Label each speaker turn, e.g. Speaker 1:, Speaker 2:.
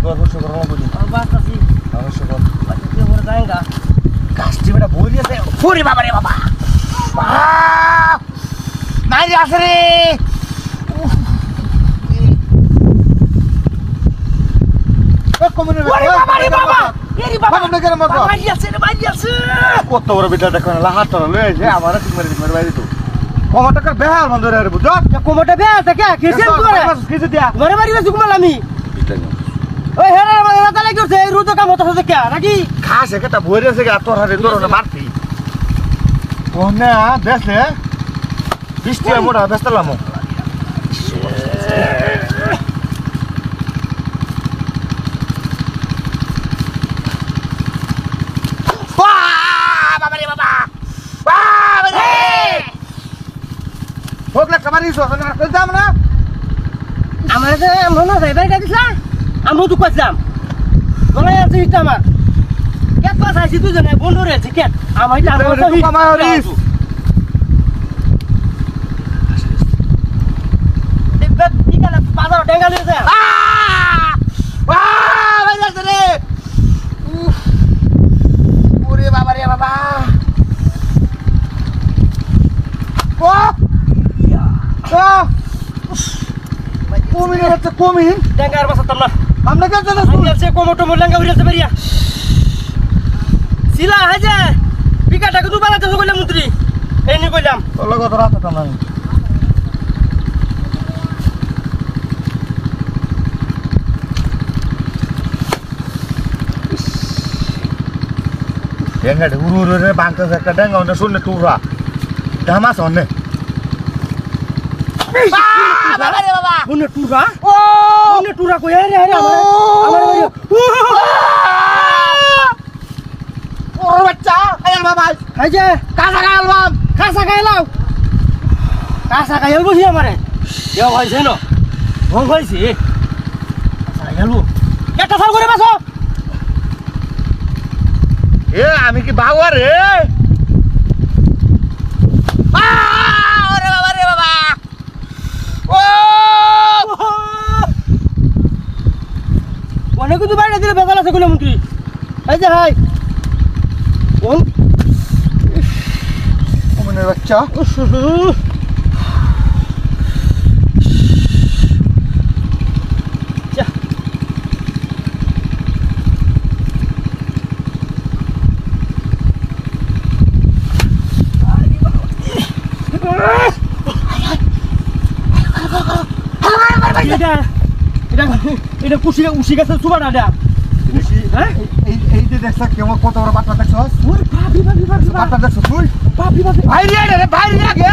Speaker 1: কর বসে কর না বুঝি
Speaker 2: বাস্তাছি
Speaker 1: অবশ্যই কর
Speaker 2: বাচ্চা দিয়ে মরে যায়গা
Speaker 1: কাস্টি বেটা বই আছে ওরে বাবা রে বাবা নাই আসে রে
Speaker 2: ওরে বাবা রে বাবা এরি বাবা মারি আছে রে মারি আছে
Speaker 1: কত বড় বিটা দেখো না হাত ধরে লয়ে যে আমারে ঠিক মারি বাইরে তো কম টাকার বেহাল বন্ধ রে বুঝছ
Speaker 2: কোমরটা বে আছে কে কেসেন করে
Speaker 1: কিছু দিয়া
Speaker 2: মরে মারি গেছি কুমাল আমি
Speaker 1: এটা না
Speaker 2: ওই হেরে মানে রাতা লাগিছে এই রুতো কাম হতো কে নাকি
Speaker 1: খাস একটা বই আছে গা তোর হাতে তোর না মারতি কোনে বেসলে বৃষ্টি মোড়া বেসলাম
Speaker 2: আমার যে মনে হয় ভাই দিছলা আমি তো কইলাম বলে আছে এটা আমার কেত পাস আইছি দুজনে বন্ধু রয়েছে কেত আমার এটা আমার তো কামারিস দেখবে ঠিকানা বাজার ডেঙ্গালি আছে
Speaker 1: ভাই যাচ্ছে রে ওরে বাবা রে বাবা কমিন হচ্ছে কমিন
Speaker 2: ডেঙ্গার বাসা তোমরা
Speaker 1: আমরা কেন জানা
Speaker 2: আমি আছে কোমটো মোলাঙ্গা উড়াতে পারিয়া সিলা হাজে বিকাটাকে দু বানাতে কইলাম মন্ত্রী এই নি কইলাম
Speaker 1: তোর লগে তো রাতে টানা ডেঙ্গা উড়ু রে বাংকাস একটা ডেঙ্গা ওনে শুনলে টুরা ধামাস ওনে
Speaker 2: বাবা রে বাবা উনি টুরা ও উনি টুরা কই রে রে আমার
Speaker 1: ওর বাচ্চা আয়াল বাবা
Speaker 2: হাজে
Speaker 1: কাঁচা গায়াল বাম
Speaker 2: কাঁচা খাইলাও কাঁচা খাইল বসি আমারে দেও হইছে ন ভং হইছে কাঁচা খাইলু একটা সাল করে বাসো
Speaker 1: এ আমি কি বাবা রে ওরে বাবা রে বাবা ও
Speaker 2: অনেক কিছু বাইরে দিলে বেজাল আছে কইলাম মন্ত্রী এই যে হাই কোন
Speaker 1: ওমনের বাচ্চা
Speaker 2: এটা কুশি গাছের সুবাটা দেয়া হ্যাঁ
Speaker 1: এই যে দেখছ কেমন কত বড় বাচ্চা দেখছ
Speaker 2: ওরে ভাবি
Speaker 1: বাচ্চা দেখছ তুই
Speaker 2: ভাবি
Speaker 1: ভাই রে ভাই রে